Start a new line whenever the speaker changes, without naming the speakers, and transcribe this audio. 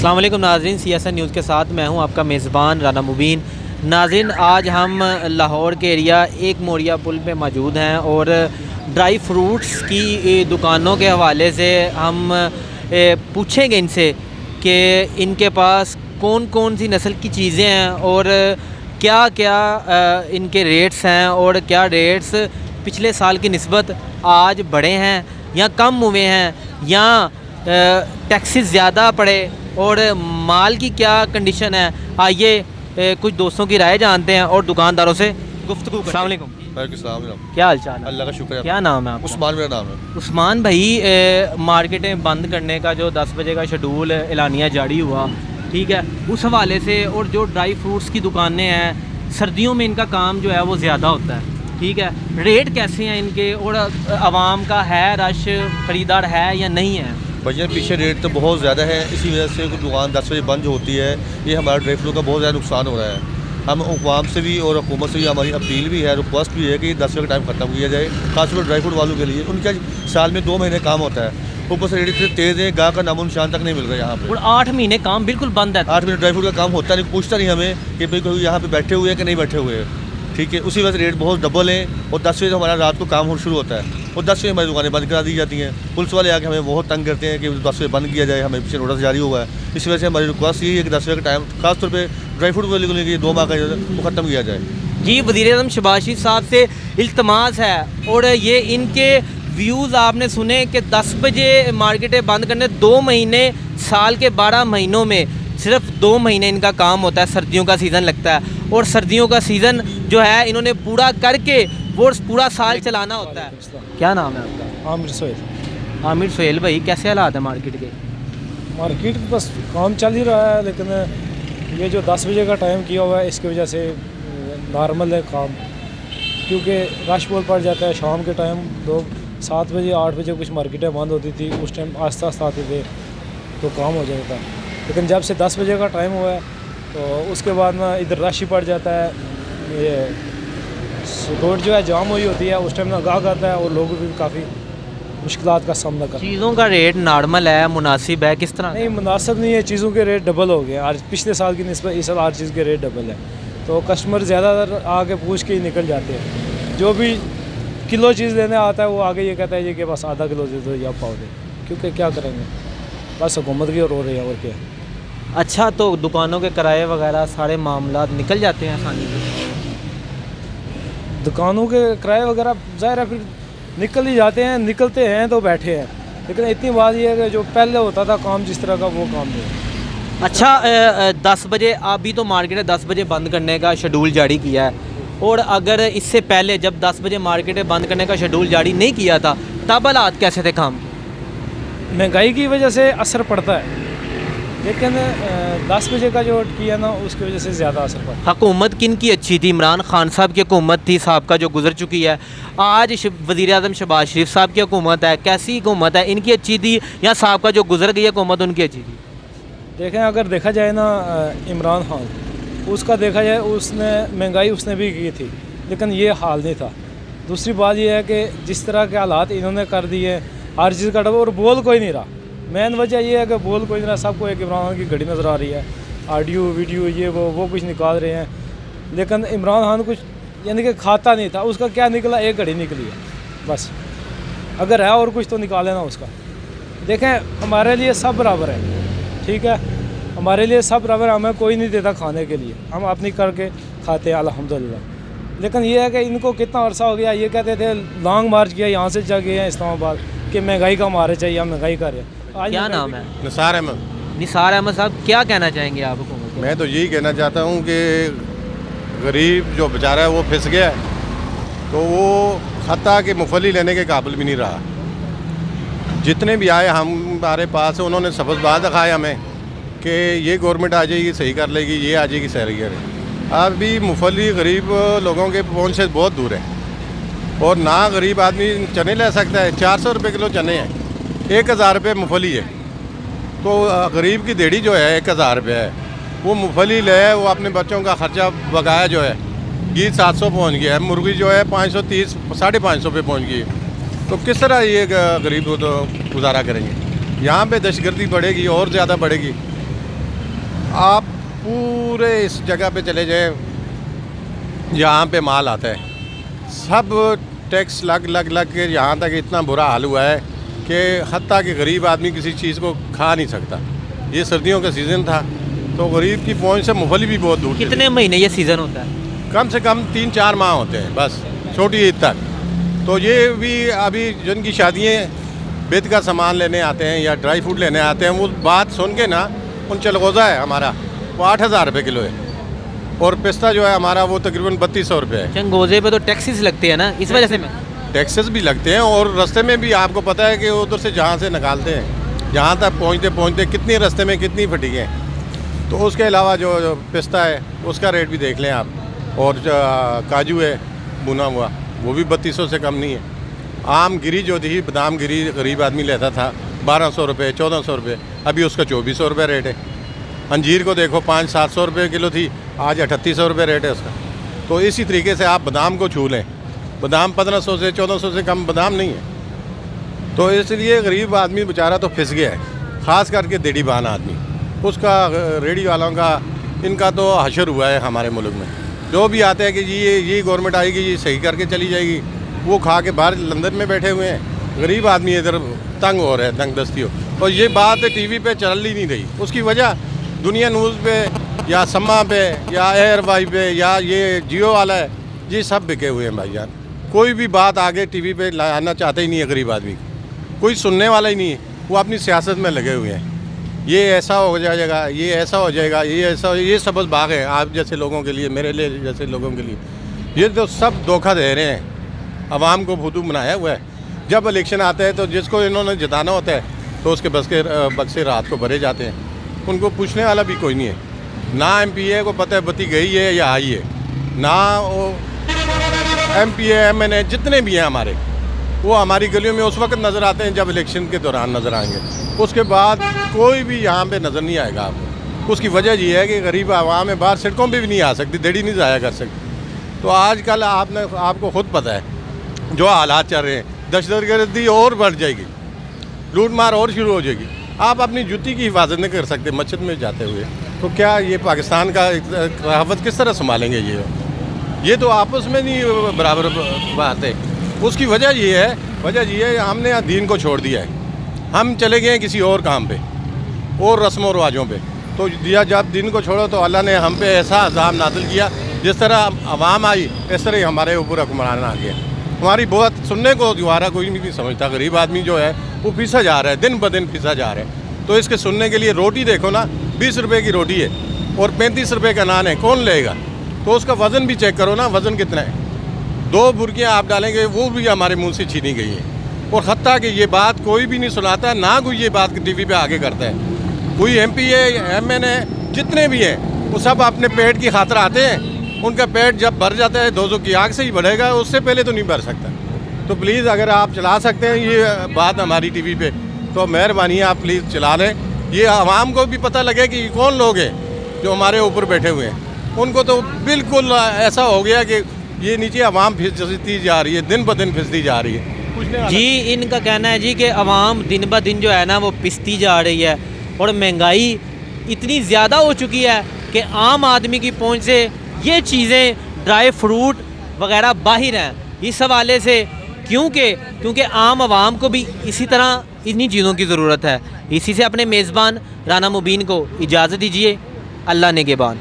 अस्सलाम वालेकुम नाज़रीन, CSN न्यूज़ के साथ मैं हूं आपका मेज़बान राना मुबीन। नाज़रीन, आज हम लाहौर के एरिया एक मोरिया पुल पे मौजूद हैं और ड्राई फ्रूट्स की दुकानों के हवाले से हम पूछेंगे इनसे कि इनके पास कौन कौन सी नस्ल की चीज़ें हैं और क्या क्या इनके रेट्स हैं और क्या रेट्स पिछले साल की निस्बत आज बढ़े हैं या कम हुए हैं या टैक्सेस ज़्यादा पड़े और माल की क्या कंडीशन है। आइए कुछ दोस्तों की राय जानते हैं और दुकानदारों से गुफ्तगू। अस्सलाम वालेकुम। क्या हाल चाल है?
अल्लाह का शुक्र है।
क्या नाम है आपका?
उस्मान मेरा नाम है।
उस्मान भाई, मार्केटें बंद करने का जो 10 बजे का शेड्यूल एलानिया जारी हुआ, ठीक है, उस हवाले से और जो ड्राई फ्रूट्स की दुकानें हैं सर्दियों में इनका काम जो है वो ज़्यादा होता है, ठीक है, रेट कैसे हैं इनके और आवाम का है रश, ख़रीदार है या नहीं है?
भैया पीछे रेट तो बहुत ज़्यादा है, इसी वजह से दुकान 10 बजे बंद होती है। ये हमारा ड्राई फ्रूट का बहुत ज़्यादा नुकसान हो रहा है। हम अवाम से भी और हुकूमत से भी हमारी अपील भी है, रिक्वेस्ट भी है कि 10 बजे का टाइम ख़त्म किया जाए, खासतौर ड्राई फ्रूट वालों के लिए। उनका साल में 2 महीने काम होता है, ऊपर से रेट इतने तेज़ है, गाह का नामो निशान तक नहीं मिल रहा यहाँ पे।
और 8 महीने काम बिल्कुल बंद है।
8 महीने ड्राई फ्रूट का काम होता नहीं, पूछता नहीं हमें कि भाई कोई यहाँ पे बैठे हुए हैं कि नहीं बैठे हुए हैं, ठीक है। उसी वजह से रेट बहुत डबल है और 10 बजे हमारा रात को काम शुरू होता है और 10 बजे हमारी दुकानें बंद करा दी जाती हैं। पुलिस वाले आके हमें बहुत तंग करते हैं कि 10 बजे बंद किया जाए, हमें पीछे नोटिस जारी हुआ है। इस वजह से हमारी रिक्वेस्ट यही है कि 10 बजे का टाइम खासतौर पर ड्राई फ्रूट वाले को लेकर 2 माह का वो ख़त्म किया जाए।
जी, वज़ीर-ए-आज़म शहबाज शरीफ साहब से इल्तमास है और ये इनके व्यूज़ आपने सुने कि 10 बजे मार्केटें बंद करने, 2 महीने साल के 12 महीनों में सिर्फ 2 महीने इनका काम होता है, सर्दियों का सीज़न लगता है और सर्दियों का सीज़न जो है इन्होंने पूरा करके वो पूरा साल चलाना होता है। क्या नाम है आपका?
आमिर सोहेल।
आमिर सोहेल भाई, कैसे हालात है मार्केट के?
मार्केट बस काम चल ही रहा है, लेकिन ये जो 10 बजे का टाइम किया हुआ है इसकी वजह से नॉर्मल है काम, क्योंकि रश बहुत पड़ जाता है। शाम के टाइम लोग 7 बजे 8 बजे कुछ मार्केटें बंद होती थी, उस टाइम आस्ते आस्ते आते थे तो काम हो जाता है। लेकिन जब से 10 बजे का टाइम हुआ है तो उसके बाद ना इधर रश ही पड़ जाता है, ये रोड जो है जाम हुई होती है, उस टाइम ना गाहक आता है और लोग भी काफ़ी मुश्किलात का सामना करते हैं।
चीज़ों का रेट नॉर्मल है, मुनासिब है, किस तरह?
नहीं, मुनासिब नहीं है, चीज़ों के रेट डबल हो गए आज पिछले साल की निस्बत। इस साल हर चीज़ के रेट डबल है, तो कस्टमर ज़्यादातर आके पूछ के ही निकल जाते हैं। जो भी किलो चीज़ लेने आता है वो आगे ये कहता है ये कि बस आधा किलो दे दो या पाव दे, क्योंकि क्या करेंगे, बस हुकूमत की रो रही है और क्या।
अच्छा, तो दुकानों के किराए वगैरह सारे मामला निकल जाते हैं आसानी से?
दुकानों के किराए वगैरह ज़ाहिर है फिर निकल ही जाते हैं, निकलते हैं तो बैठे हैं, लेकिन इतनी बात यह है कि जो पहले होता था काम जिस तरह का वो काम नहीं।
अच्छा, 10 बजे अभी तो मार्केटें 10 बजे बंद करने का शेड्यूल जारी किया है और अगर इससे पहले जब 10 बजे मार्केटें बंद करने का शेड्यूल जारी नहीं किया था तब हालात कैसे थे काम के?
महंगाई की वजह से असर पड़ता है, लेकिन 10 बजे का जो किया ना उसकी वजह से ज़्यादा असर पड़ा।
हुकूमत किन की अच्छी थी? इमरान खान साहब की हुकूमत थी, साहब का जो गुजर चुकी है। आज वज़ीर-ए-आज़म शहबाज शरीफ साहब की हुकूमत है, कैसी हुकूमत है? इनकी अच्छी थी या साहब का जो गुजर गई हुकूमत उनकी अच्छी थी?
देखें, अगर देखा जाए ना इमरान खान, उसका देखा जाए उसने महंगाई उसने भी की थी, लेकिन ये हाल नहीं था। दूसरी बात यह है कि जिस तरह के हालात इन्होंने कर दिए, हर चीज़ का डबल, और बोल कोई नहीं रहा। मेन वजह यह है कि बोल कोई नहीं रहा, सबको एक इमरान खान की घड़ी नज़र आ रही है, ऑडियो वीडियो ये वो कुछ निकाल रहे हैं, लेकिन इमरान खान कुछ यानी कि खाता नहीं था। उसका क्या निकला? एक घड़ी निकली है बस। अगर है और कुछ तो निकाले ना उसका। देखें, हमारे लिए सब बराबर है, ठीक है, हमारे लिए सब बराबर, हमें कोई नहीं देता खाने के लिए, हम अपनी करके खाते हैं अल्हम्दुलिल्लाह। लेकिन ये है कि इनको कितना अरसा हो गया, ये कहते थे लॉन्ग मार्च किया, यहाँ से जा गए हैं इस्लामाबाद कि महंगाई का मारे चाहिए, हम महंगाई कर रहे हैं।
क्या नाम है?
निसार अहमद।
निसार अहमद साहब, क्या कहना चाहेंगे आप हुकूमत को?
मैं तो यही कहना चाहता हूँ कि गरीब जो बेचारा है वो फंस गया है, तो वो हत्ता कि मुफली लेने के काबिल भी नहीं रहा। जितने भी आए हमारे पास उन्होंने सबक बात दिखाया हमें कि ये गवर्नमेंट आ जाएगी सही कर लेगी, ये आ जाएगी सही करेगी। अभी मुफली गरीब लोगों के पहुँच से बहुत दूर है और ना गरीब आदमी चने ले सकता है। 400 रुपये किलो चने हैं, 1000 रुपये मुफली है, तो गरीब की देड़ी जो है 1000 रुपये है, वो मुफली ले, वो अपने बच्चों का खर्चा बकाया जो है घी 700 पहुँच गया है, मुर्गी जो है 530 550 पे पहुँच गई है। तो किस तरह ये गरीब तो गुजारा करेंगे? यहाँ पे दहशतगर्दी बढ़ेगी और ज़्यादा बढ़ेगी। आप पूरे इस जगह पे चले जाए जहाँ पे माल आता है, सब टैक्स लग के यहाँ तक इतना बुरा हाल हुआ है कि हत्ता कि गरीब आदमी किसी चीज़ को खा नहीं सकता। ये सर्दियों का सीज़न था तो गरीब की पहुँच से मूंगफली भी बहुत दूर।
कितने महीने ये सीज़न होता है?
कम से कम 3-4 माह होते हैं बस, छोटी ईद तक। तो ये भी अभी जिनकी शादियाँ बेद का सामान लेने आते हैं या ड्राई फ्रूट लेने आते हैं, वो बात सुन के ना, उन चलगोज़ा है हमारा वो 8,000 रुपये किलो है, और पिस्ता जो है हमारा वो तकरीबन 3200 रुपये है।
चंगोज़े पे तो टैक्सेस लगते हैं ना, इस वजह से मैं
टैक्सेस भी लगते हैं, और रास्ते में भी आपको पता है कि उधर से जहाँ से निकालते हैं जहाँ तक पहुँचते कितनी रास्ते में कितनी फटीकें हैं। तो उसके अलावा जो पिस्ता है उसका रेट भी देख लें आप, और काजू है भुना हुआ वो भी 3200 से कम नहीं है। आम गिरी जो थी, बादाम गिरी गरीब आदमी लेता था 1200 रुपये 1400 रुपये, अभी उसका 2400 रुपये रेट है। अंजीर को देखो 500-700 रुपये किलो थी, आज 3800 रुपये रेट है उसका। तो इसी तरीके से आप बादाम को छू लें, बादाम 1500 से 1400 से कम बादाम नहीं है। तो इसलिए गरीब आदमी बेचारा तो फिस गया है, ख़ास करके देड़ी बान आदमी, उसका रेडी वालों का इनका तो हशर हुआ है हमारे मुल्क में। जो भी आते हैं कि जी ये गवर्नमेंट आएगी, ये सही करके चली जाएगी, वो खा के बाहर लंदन में बैठे हुए हैं। गरीब आदमी इधर तंग हो रहे हैं, तंग दस्ती हो। और ये बात टीवी पे चल ही नहीं रही, उसकी वजह दुनिया न्यूज़ पे या सम्मा पे या एयर वाई पे या ये जियो वाला है, ये सब बिके हुए हैं भाईजान। कोई भी बात आगे टीवी पे लाना चाहते ही नहीं है गरीब आदमी, कोई सुनने वाला ही नहीं है, वो अपनी सियासत में लगे हुए हैं। ये ऐसा हो जाएगा, ये ऐसा हो जाएगा, ये ऐसा, ये सबज बाग है आप जैसे लोगों के लिए, मेरे लिए जैसे लोगों के लिए। ये तो सब धोखा दे रहे हैं, अवाम को फुदू बनाया हुआ है। जब इलेक्शन आता है तो जिसको इन्होंने जिताना होता है तो उसके बक्से रात को भरे जाते हैं, उनको पूछने वाला भी कोई नहीं है। ना MPA को पता है बत्ती गई है या आई है, ना वो MPA MNA जितने भी हैं हमारे, वो हमारी गलियों में उस वक्त नज़र आते हैं जब इलेक्शन के दौरान नज़र आएंगे, उसके बाद कोई भी यहाँ पे नज़र नहीं आएगा आपको। उसकी वजह ये है कि गरीब आवाम है, बाहर सड़कों पे भी नहीं आ सकती, देड़ी नहीं ज़ाया कर सकती। तो आजकल आपको खुद पता है जो हालात चल रहे हैं, दहशतगर्दी और बढ़ जाएगी, लूट मार और शुरू हो जाएगी। आप अपनी जूती की हिफाजत नहीं कर सकते मस्जिद में जाते हुए, तो क्या ये पाकिस्तान का खिलाफत किस तरह संभालेंगे? ये तो आपस में नहीं बराबर बात है। उसकी वजह ये है हमने दीन को छोड़ दिया है, हम चले गए किसी और काम पे और रस्म और रिवाजों पे। तो जब दीन को छोड़ो तो अल्लाह ने हम पे ऐसा अज़ाब नाज़िल किया, जिस तरह अवाम आई इस तरह ही हमारे ऊपर हुक्मरान आ गया। हमारी बात सुनने को दोबारा कोई नहीं समझता। गरीब आदमी जो है वो पिसा जा रहा है, दिन ब दिन पिसा जा रहा है। तो इसके सुनने के लिए रोटी देखो ना, 20 रुपये की रोटी है और 35 रुपये का नान है, कौन लेगा? तो उसका वज़न भी चेक करो ना, वज़न कितना है। 2 बुर्कियाँ आप डालेंगे वो भी हमारे मुंह से छीनी गई हैं। और हत्ता कि ये बात कोई भी नहीं सुनाता, ना कोई ये बात टीवी पे आगे करता है। कोई MPA MNA जितने भी हैं वो सब अपने पेट की खातिर आते हैं। उनका पेट जब भर जाता है 200 की आग से ही बढ़ेगा, उससे पहले तो नहीं भर सकता। तो प्लीज़ अगर आप चला सकते हैं ये बात हमारी टीवी पे, तो मेहरबानी आप प्लीज़ चला लें। ये आवाम को भी पता लगे कि कौन लोग हैं जो हमारे ऊपर बैठे हुए हैं। उनको तो बिल्कुल ऐसा हो गया कि ये नीचे आवाम फिसती जा रही है, दिन ब दिन फिसती जा रही है।
जी, इनका कहना है जी कि आवाम दिन ब दिन जो है ना वो पिसती जा रही है, और महंगाई इतनी ज़्यादा हो चुकी है कि आम आदमी की पहुंच से ये चीज़ें, ड्राई फ्रूट वगैरह बाहर हैं। इस हवाले से क्योंकि आम आवाम को भी इसी तरह इन्हीं चीज़ों की ज़रूरत है। इसी से अपने मेज़बान राना मुबीन को इजाज़त दीजिए। अल्लाह निगहबान।